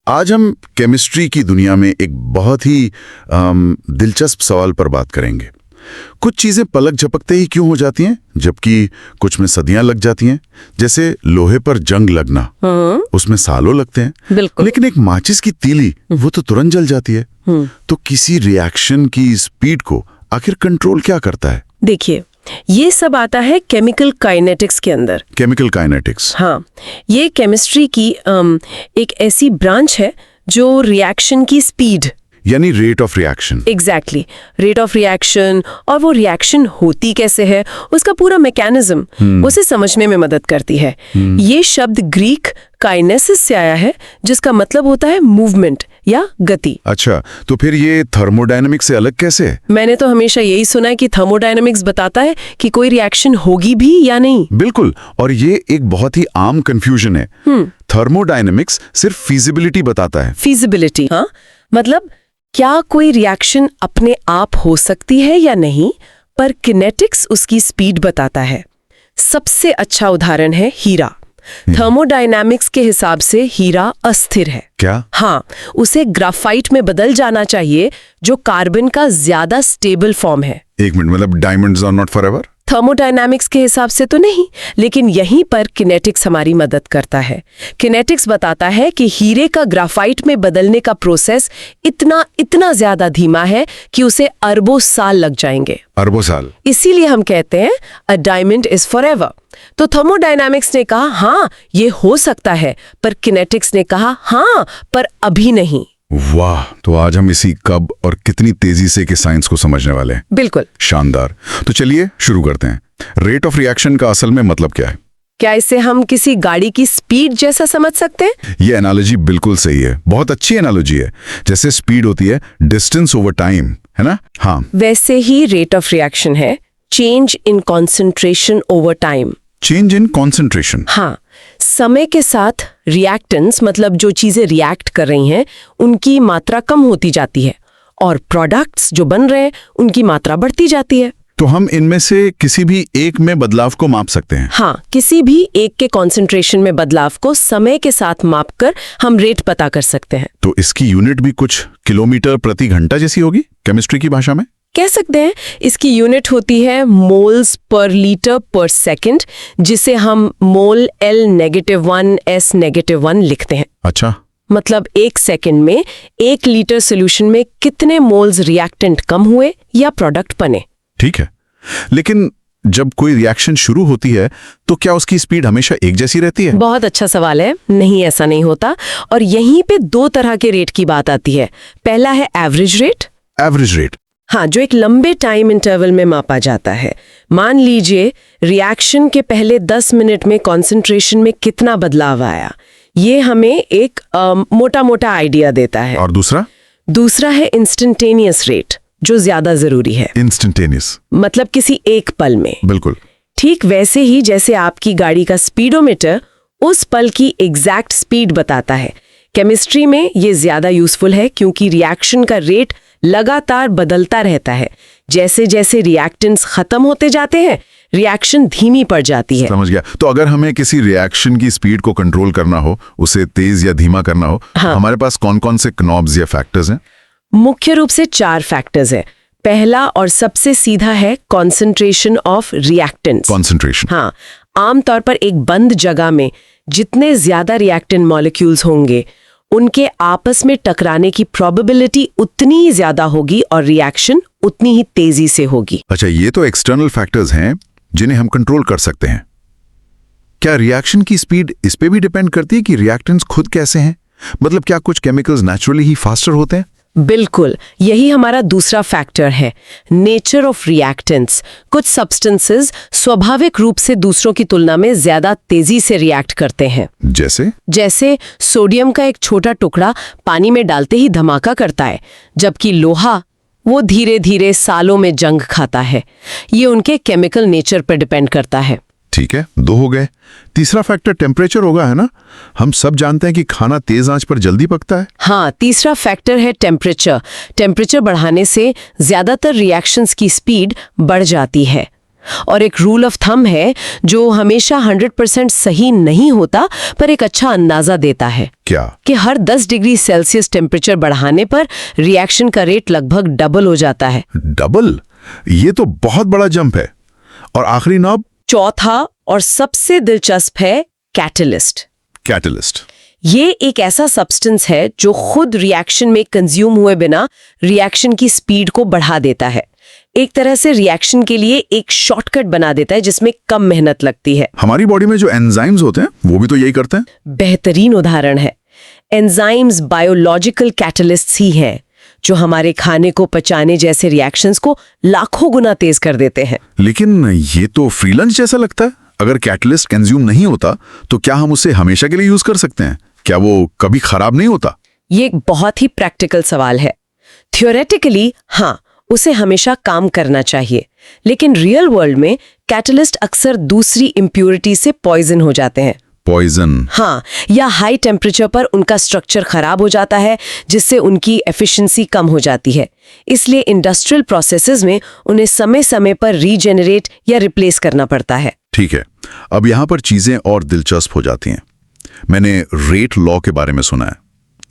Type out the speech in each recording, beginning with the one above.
आज हम केमिस्ट्री की दुनिया में एक बहुत ही दिलचस्प सवाल पर बात करेंगे। कुछ चीजें पलक झपकते ही क्यों हो जाती हैं, जबकि कुछ में सदियां लग जाती हैं। जैसे लोहे पर जंग लगना, उसमें सालों लगते हैं, बिल्कुल। लेकिन एक माचिस की तीली वो तो तुरंत जल जाती है। तो किसी रिएक्शन की स्पीड को आखिर कंट्रोल क्या करता है? देखिए, ये सब आता है केमिकल काइनेटिक्स के अंदर। केमिकल काइनेटिक्स, हाँ, ये केमिस्ट्री की एक ऐसी ब्रांच है जो रिएक्शन की स्पीड, यानी rate of reaction, exactly rate of reaction और वो रिएक्शन होती कैसे है, उसका पूरा मैकेनिज्म उसे समझने में मदद करती है। ये शब्द ग्रीक काइनेसिस से आया है, जिसका मतलब होता है मूवमेंट या गति। अच्छा, तो फिर ये थर्मोडायनेमिक्स से अलग कैसे है? मैंने तो हमेशा यही सुना है कि थर्मोडायनेमिक्स बताता है कि कोई रिएक्शन होगी भी या नहीं। बिल्कुल, और ये एक बहुत ही आम कंफ्यूजन है। थर्मोडायनेमिक्स सिर्फ फीजिबिलिटी बताता है। फीजिबिलिटी, हाँ, मतलब क्या कोई रिएक्शन अपने आप हो सकती है या नहीं, पर किनेटिक्स उसकी स्पीड बताता है। सबसे अच्छा उदाहरण है हीरा। थर्मोडायनामिक्स के हिसाब से हीरा अस्थिर है। क्या? हाँ, उसे ग्राफाइट में बदल जाना चाहिए, जो कार्बन का ज्यादा स्टेबल फॉर्म है। एक मिनट, मतलब diamonds are not forever? Thermodynamics के हिसाब से तो नहीं, लेकिन यहीं पर किनेटिक्स हमारी मदद करता है। किनेटिक्स बताता है कि हीरे का ग्राफाइट में बदलने का प्रोसेस इतना ज्यादा धीमा है कि उसे अरबों साल लग जाएंगे। अरबों साल? इसीलिए हम कहते हैं अ डायमंड इज फॉरएवर। तो थर्मोडायनामिक्स ने कहा हाँ ये हो सकता है, पर किनेटिक्स ने कहा हाँ पर अभी नहीं। वाह, तो आज हम इसी कब और कितनी तेजी से के साइंस को समझने वाले हैं। बिल्कुल। शानदार। तो चलिए शुरू करते हैं। रेट ऑफ रिएक्शन का असल में मतलब क्या है? क्या इसे हम किसी गाड़ी की स्पीड जैसा समझ सकते हैं? ये एनालॉजी बिल्कुल सही है, बहुत अच्छी एनालॉजी है। जैसे स्पीड होती है डिस्टेंस ओवर टाइम, है ना? हाँ, वैसे ही रेट ऑफ रिएक्शन है change in concentration over time. Change in concentration? हाँ, समय के साथ रिएक्टेंट्स, मतलब जो चीजें रिएक्ट कर रही हैं, उनकी मात्रा कम होती जाती है और प्रोडक्ट्स जो बन रहे हैं उनकी मात्रा बढ़ती जाती है। तो हम इनमें से किसी भी एक में बदलाव को माप सकते हैं? हाँ, किसी भी एक के कॉन्सेंट्रेशन में बदलाव को समय के साथ मापकर हम रेट पता कर सकते हैं। तो इसकी यूनिट भी कुछ किलोमीटर प्रति घंटा जैसी होगी केमिस्ट्री की भाषा में? कह सकते हैं। इसकी यूनिट होती है मोल्स पर लीटर पर सेकंड, जिसे हम मोल L-1 S-1 लिखते हैं। अच्छा, मतलब एक सेकंड में 1 लीटर सोल्यूशन में कितने मोल्स रिएक्टेंट कम हुए या प्रोडक्ट बने। ठीक है, लेकिन जब कोई रिएक्शन शुरू होती है तो क्या उसकी स्पीड हमेशा एक जैसी रहती है? बहुत अच्छा सवाल है। नहीं, ऐसा नहीं होता। और यहीं पे 2 तरह के रेट की बात आती है। पहला है एवरेज रेट। Average rate? हाँ, जो एक लंबे टाइम इंटरवल में मापा जाता है। मान लीजिए रिएक्शन के पहले 10 मिनट में कॉन्सेंट्रेशन में कितना बदलाव आया। ये हमें एक मोटा आइडिया देता है। और दूसरा है इंस्टेंटेनियस रेट, जो ज्यादा जरूरी है। इंस्टेंटेनियस मतलब किसी एक पल में। बिल्कुल। ठीक वैसे ही जैसे आपकी गाड़ी का स्पीडोमीटर उस पल की एग्जैक्ट स्पीड बताता है। केमिस्ट्री में ये ज्यादा यूजफुल है क्योंकि रिएक्शन का रेट लगातार बदलता रहता है। जैसे जैसे रिएक्टेंट्स खत्म होते जाते हैं, रिएक्शन धीमी पड़ जाती है। समझ गया। तो अगर हमें किसी रिएक्शन की स्पीड को कंट्रोल करना हो, उसे तेज या धीमा करना हो, हाँ, हमारे पास कौन कौन से नॉब्स या फैक्टर्स हैं? मुख्य रूप से 4 फैक्टर्स हैं। पहला और सबसे सीधा है कॉन्सेंट्रेशन ऑफ रिएक्टेंट्स। कॉन्सेंट्रेशन? हाँ, आमतौर पर एक बंद जगह में जितने ज्यादा रिएक्टेंट मॉलिक्यूल्स होंगे, उनके आपस में टकराने की प्रोबेबिलिटी उतनी ही ज्यादा होगी और रिएक्शन उतनी ही तेजी से होगी। अच्छा, ये तो एक्सटर्नल फैक्टर्स हैं जिन्हें हम कंट्रोल कर सकते हैं। क्या रिएक्शन की स्पीड इस पे भी डिपेंड करती है कि रिएक्टेंट्स खुद कैसे हैं? मतलब क्या कुछ केमिकल्स नेचुरली ही फास्टर होते हैं? बिल्कुल, यही हमारा दूसरा फैक्टर है, नेचर ऑफ रिएक्टेंट्स। कुछ सब्सटेंसेस स्वाभाविक रूप से दूसरों की तुलना में ज्यादा तेजी से रिएक्ट करते हैं। जैसे सोडियम का एक छोटा टुकड़ा पानी में डालते ही धमाका करता है, जबकि लोहा वो धीरे धीरे सालों में जंग खाता है। ये उनके केमिकल नेचर पर डिपेंड करता है। ठीक है, 2 हो गए। तीसरा फैक्टर टेम्परेचर होगा, है ना? हम सब जानते हैं कि खाना तेज आंच पर जल्दी पकता है। हाँ, तीसरा फैक्टर है टेम्परेचर। टेम्परेचर बढ़ाने से ज्यादातर रिएक्शंस की स्पीड बढ़ जाती है। और एक रूल ऑफ थंब है जो हमेशा 100% सही नहीं होता पर एक अच्छा अंदाजा देता है क्या? कि हर 10 डिग्री सेल्सियस टेम्परेचर बढ़ाने पर रिएक्शन का रेट लगभग डबल हो जाता है। डबल? ये तो बहुत बड़ा जंप है। और आखिरी नॉब? चौथा और सबसे दिलचस्प है कैटलिस्ट। कैटलिस्ट ये एक ऐसा सब्सटेंस है जो खुद रिएक्शन में कंज्यूम हुए बिना रिएक्शन की स्पीड को बढ़ा देता है। एक तरह से रिएक्शन के लिए एक शॉर्टकट बना देता है जिसमें कम मेहनत लगती है। हमारी बॉडी में जो एंजाइम्स होते हैं वो भी तो यही करते हैं। बेहतरीन उदाहरण है। एंजाइम्स बायोलॉजिकल कैटलिस्ट्स ही हैं जो हमारे खाने को पचाने जैसे रिएक्शंस को लाखों गुना तेज कर देते हैं। लेकिन ये तो फ्री लंच जैसा लगता है। अगर कैटलिस्ट कंज्यूम नहीं होता तो क्या हम उसे हमेशा के लिए यूज कर सकते हैं? क्या वो कभी खराब नहीं होता? ये एक बहुत ही प्रैक्टिकल सवाल है। थियोरेटिकली हाँ, उसे हमेशा काम करना चाहिए, लेकिन रियल वर्ल्ड में कैटलिस्ट अक्सर दूसरी इम्प्यूरिटी से पॉइजन हो जाते हैं। पॉइजन? हाँ, या हाई टेम्परेचर पर उनका स्ट्रक्चर खराब हो जाता है जिससे उनकी एफिशिएंसी कम हो जाती है। इसलिए इंडस्ट्रियल प्रोसेसेस में उन्हें समय समय पर रीजेनरेट या रिप्लेस करना पड़ता है। ठीक है, अब यहाँ पर चीजें और दिलचस्प हो जाती हैं। मैंने रेट लॉ के बारे में सुना है।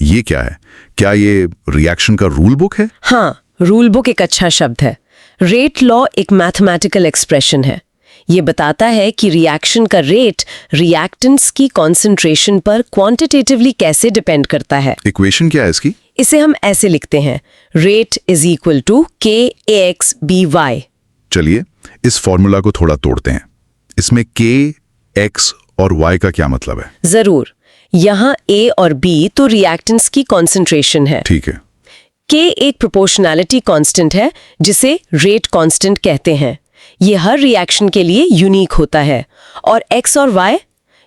ये क्या है? क्या ये रिएक्शन का रूल बुक है? हाँ, रूल बुक एक अच्छा शब्द है। रेट लॉ एक मैथमेटिकल एक्सप्रेशन है। ये बताता है कि रिएक्शन का रेट रिएक्टेंट्स की कॉन्सेंट्रेशन पर क्वांटिटेटिवली कैसे डिपेंड करता है। इक्वेशन क्या है इसकी? इसे हम ऐसे लिखते हैं, rate is equal to KAX/BY। चलिए इस फॉर्मूला को थोड़ा तोड़ते हैं। इसमें K, X और Y का क्या मतलब है? जरूर। यहाँ A और B तो रिएक्टेंट्स की कॉन्सेंट्रेशन है। ठीक है। K एक प्रोपोर्शनैलिटी कांस्टेंट है जिसे रेट कांस्टेंट कहते हैं। ये हर रिएक्शन के लिए यूनिक होता है। और X और Y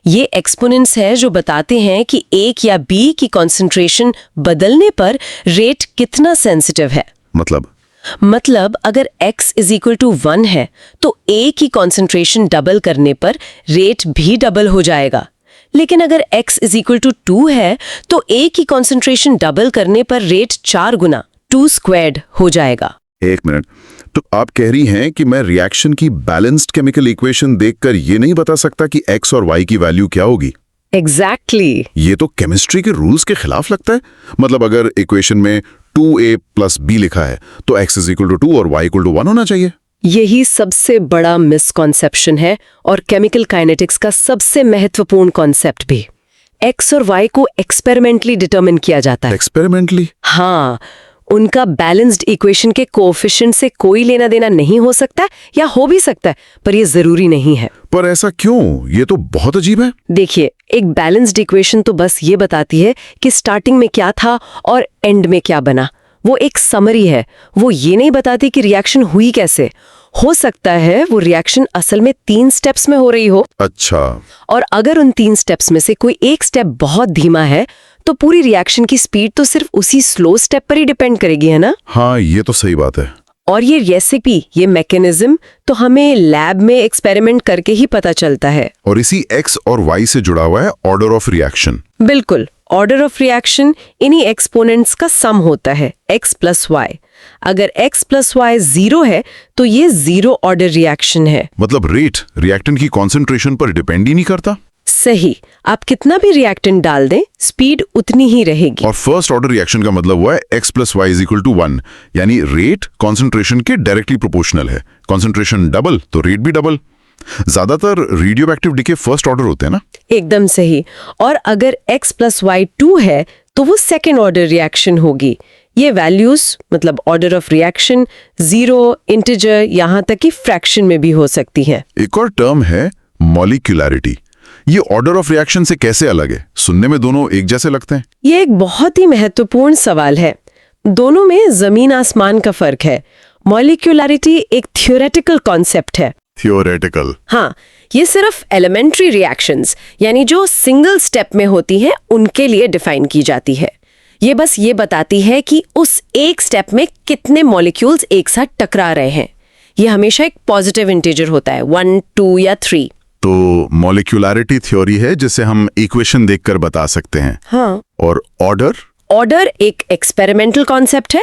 ये एक्सपोनेंट्स है जो बताते हैं कि एक या B की कॉन्सेंट्रेशन बदलने पर रेट कितना सेंसिटिव है। मतलब अगर x इज इक्वल टू 1 है तो A की कॉन्सेंट्रेशन डबल करने पर रेट भी डबल हो जाएगा। लेकिन अगर x इज इक्वल टू 2 है तो A की कॉन्सेंट्रेशन डबल करने पर रेट 4 गुना 2 स्क्वायर्ड हो जाएगा। एक मिनट, तो आप कह रही हैं कि मैं रिएक्शन की बैलेंस्ड केमिकल इक्वेशन देखकर ये नहीं बता सकता कि x और y की वैल्यू क्या होगी? एग्जैक्टली। ये तो केमिस्ट्री के रूल्स के खिलाफ लगता है। मतलब अगर इक्वेशन में 2a + b लिखा है तो x इज इक्वल टू 2 और y इक्वल टू 1 होना चाहिए। यही सबसे बड़ा मिसकॉन्सेप्शन है और केमिकल काइनेटिक्स का सबसे महत्वपूर्ण कॉन्सेप्ट भी। x और y को एक्सपेरिमेंटली डिटरमिन किया जाता है। एक्सपेरिमेंटली? हाँ, उनका बैलेंस्ड इक्वेशन के कोएफिशिएंट से कोई लेना देना नहीं हो सकता या हो भी सकता है, पर ये जरूरी नहीं है। पर ऐसा क्यों? ये तो बहुत अजीब है। देखिए, एक बैलेंस्ड इक्वेशन तो बस ये बताती है कि स्टार्टिंग में क्या था और एंड में क्या बना। वो एक समरी है। वो ये नहीं बताती कि रिएक्शन हुई कैसे। हो सकता है वो रिएक्शन असल में 3 स्टेप्स में हो रही हो। अच्छा। और अगर उन 3 स्टेप्स में से कोई एक स्टेप बहुत धीमा है तो पूरी रिएक्शन की स्पीड तो सिर्फ उसी स्लो स्टेप पर ही डिपेंड करेगी, है ना? हाँ, ये तो सही बात है। और ये रेसिपी, ये मैकेनिज्म तो हमें लैब में एक्सपेरिमेंट करके ही पता चलता है। और इसी x और y से जुड़ा हुआ है ऑर्डर ऑफ रिएक्शन। बिल्कुल, ऑर्डर ऑफ रिएक्शन इन्हीं एक्सपोनेंट्स का सम होता है, x + y। अगर x + y 0 है तो ये 0 ऑर्डर रिएक्शन है। मतलब रेट रिएक्टेंट की कॉन्सेंट्रेशन पर डिपेंड ही नहीं करता। सही, आप कितना भी रिएक्टेंट डाल दें स्पीड उतनी ही रहेगी। और फर्स्ट ऑर्डर रिएक्शन का मतलब हुआ है x + y = 1, यानी रेट कॉन्सेंट्रेशन के डायरेक्टली प्रोपोर्शनल है। कॉन्सेंट्रेशन डबल तो रेट भी डबल। ज्यादातर रेडियोएक्टिव डिके फर्स्ट ऑर्डर होते हैं ना? एकदम सही। और अगर x + y 2 है तो वो सेकेंड ऑर्डर रिएक्शन होगी। ये वैल्यूज मतलब ऑर्डर ऑफ रिएक्शन 0, इंटीजर, यहाँ तक कि फ्रैक्शन में भी हो सकती है। एक और टर्म है मॉलिक्यूलैरिटी। ये ऑर्डर ऑफ रिएक्शन से कैसे अलग है? सुनने में दोनों एक जैसे लगते हैं। ये एक बहुत ही महत्वपूर्ण सवाल है। दोनों में जमीन आसमान का फर्क है। मॉलिक्यूलैरिटी एक थियोरेटिकल कॉन्सेप्ट है। थियोरेटिकल? हाँ, ये सिर्फ एलिमेंट्री रिएक्शंस यानी जो सिंगल स्टेप में होती हैं उनके लिए डिफाइन की जाती है। ये बस ये बताती है कि उस एक स्टेप में कितने मॉलिक्यूल्स एक साथ टकरा रहे हैं। ये हमेशा एक पॉजिटिव इंटीजर होता है, 1, 2 या 3। तो मॉलिक्यूलैरिटी थ्योरी है जिसे हम इक्वेशन देखकर बता सकते हैं। हाँ। और ऑर्डर? ऑर्डर एक एक्सपेरिमेंटल कॉन्सेप्ट है।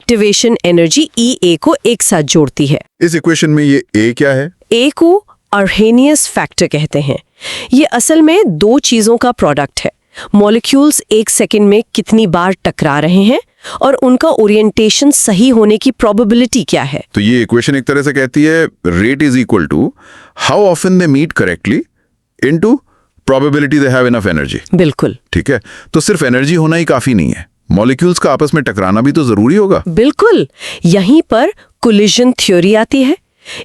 एक्टिवेशन एनर्जी EA को एक साथ जोड़ती है। इस इक्वेशन में ये ए क्या है? ए को अर्हेनियस फैक्टर कहते हैं। ये असल में दो चीजों का प्रोडक्ट है। मॉलिक्यूल्स एक सेकंड में कितनी बार टकरा रहे हैं और उनका ओरिएंटेशन सही होने की प्रोबेबिलिटी क्या है। तो ये इक्वेशन एक तरह से कहती है rate is equal to how often they meet correctly into probability they have enough energy. बिल्कुल। ठीक है, तो सिर्फ एनर्जी होना ही काफी नहीं है, मॉलिक्यूल्स का आपस में टकराना भी तो जरूरी होगा। बिल्कुल, यहीं पर कोलिजन थ्योरी आती है।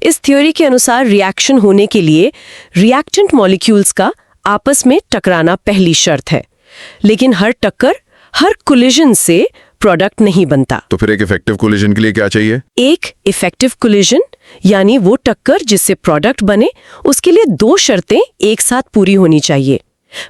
इस थ्योरी के अनुसार रिएक्शन होने के लिए रिएक्टेंट मॉलिक्यूल्स का आपस में टकराना पहली शर्त है, लेकिन हर टक्कर, हर कोलिजन से प्रोडक्ट नहीं बनता। तो फिर एक इफेक्टिव कोलिजन के लिए क्या चाहिए? एक इफेक्टिव कोलिजन यानी वो टक्कर जिससे प्रोडक्ट बने, उसके लिए दो शर्तें एक साथ पूरी होनी चाहिए।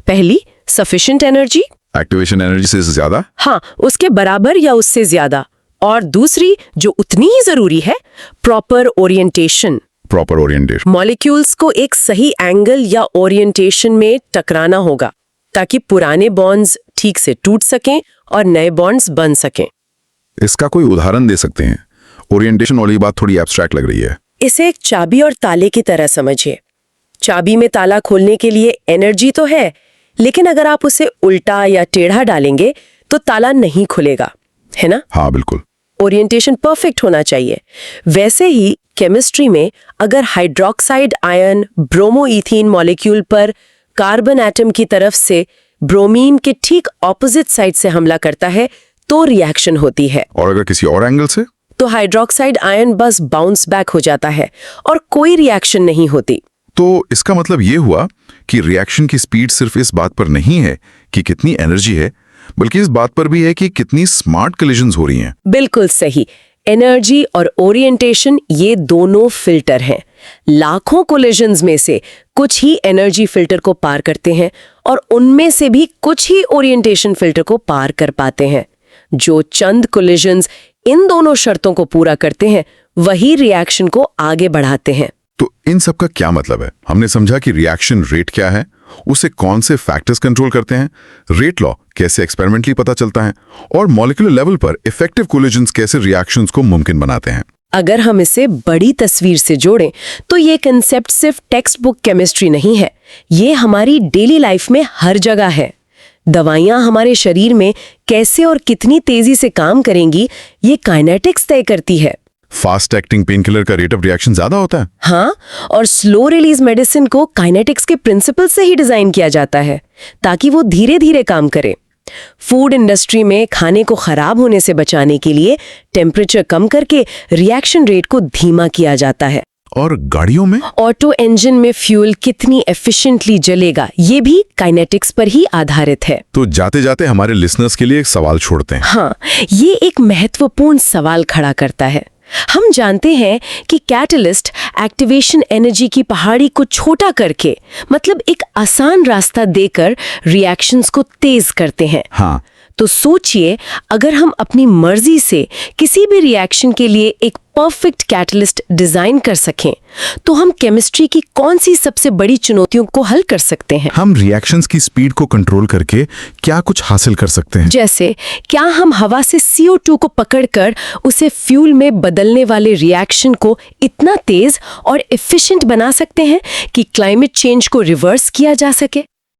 पहली, सफिशिएंट एनर्जी, एक्टिवेशन एनर्जी से ज्यादा, हाँ, उसके बराबर या उससे ज्यादा। और दूसरी, जो उतनी ही जरूरी है, proper orientation. Proper orientation. Molecules को एक सही एंगल या ओरिएंटेशन में टकराना होगा ताकि पुराने बॉन्ड्स ठीक से टूट सकें और नए बॉन्ड्स बन सकें। इसका कोई उदाहरण दे सकते हैं? ओरिएंटेशन वाली बात थोड़ी एब्स्ट्रैक्ट लग रही है। इसे एक चाबी और ताले की तरह समझिए। चाबी में ताला खोलने के लिए एनर्जी तो है, लेकिन अगर आप उसे उल्टा या टेढ़ा डालेंगे तो ताला नहीं खुलेगा, है ना? हाँ बिल्कुल। ओरिएंटेशन परफेक्ट होना चाहिए। वैसे ही केमिस्ट्री में अगर हाइड्रोक्साइड आयन ब्रोमोइथीन मॉलिक्यूल पर कार्बन एटम की तरफ से ब्रोमीन के ठीक ऑपोजिट साइड से हमला करता है तो रिएक्शन होती है। और अगर किसी और एंगल से? तो हाइड्रोक्साइड आयन बस बाउंस बैक हो जाता है और कोई रिएक्शन नहीं होती। तो इसका मतलब ये हुआ कि रिएक्शन की स्पीड सिर्फ इस बात पर नहीं है कि कितनी एनर्जी है, बल्कि इस बात पर भी है कि कितनी स्मार्ट कोलिजन्स हो रही हैं। बिल्कुल सही। एनर्जी और ओरिएंटेशन ये दोनों फिल्टर हैं। लाखों कोलिजन्स में से कुछ ही एनर्जी फिल्टर को पार करते हैं और उनमें से भी कुछ ही ओरिएंटेशन फिल्टर को पार कर पाते हैं। जो चंद कोलिजन्स इन दोनों शर्तों को पूरा करते हैं वही रिएक्शन को आगे बढ़ाते हैं। तो इन सब का क्या मतलब है? हमने समझा कि रिएक्शन रेट क्या है उसे कौन से फैक्टर्स कंट्रोल करते हैं, रेट लॉ कैसे एक्सपेरिमेंटली पता चलता है, और मॉलिक्यूलर लेवल पर इफेक्टिव कोलिजन्स कैसे रिएक्शंस को मुमकिन बनाते हैं। अगर हम इसे बड़ी तस्वीर से जोड़ें तो ये कंसेप्ट सिर्फ टेक्स्ट बुक केमिस्ट्री नहीं है, ये हमारी डेली लाइफ में हर जगह है। दवाइयां हमारे शरीर में कैसे और कितनी तेजी से काम करेंगी, ये काइनेटिक्स तय करती है। फास्ट एक्टिंग पेन किलर का रेट ऑफ रिएक्शन ज्यादा होता है। हाँ, और स्लो रिलीज मेडिसिन को काइनेटिक्स के प्रिंसिपल से ही डिजाइन किया जाता है ताकि वो धीरे धीरे काम करे। फूड इंडस्ट्री में खाने को खराब होने से बचाने के लिए टेम्परेचर कम करके रिएक्शन रेट को धीमा किया जाता है। और गाड़ियों में ऑटो इंजन में फ्यूल कितनी एफिशिएंटली जलेगा, ये भी काइनेटिक्स पर ही आधारित है। तो जाते जाते हमारे लिसनर्स के लिए एक सवाल छोड़ते हैं। हाँ, ये एक महत्वपूर्ण सवाल खड़ा करता है। हम जानते हैं कि कैटलिस्ट एक्टिवेशन एनर्जी की पहाड़ी को छोटा करके, मतलब एक आसान रास्ता देकर रिएक्शंस को तेज करते हैं। हाँ, तो सोचिए, अगर हम अपनी मर्जी से किसी भी रिएक्शन के लिए एक परफेक्ट कैटलिस्ट डिजाइन कर सकें, तो हम केमिस्ट्री की कौन सी सबसे बड़ी चुनौतियों को हल कर सकते हैं? हम रिएक्शंस की स्पीड को कंट्रोल करके क्या कुछ हासिल कर सकते हैं? जैसे, क्या हम हवा से CO2 को पकड़कर उसे फ्यूल में बदलने वाले रिएक्शन को इतना तेज और एफिशिएंट बना सकते हैं कि क्लाइमेट चेंज को रिवर्स किया जा सके?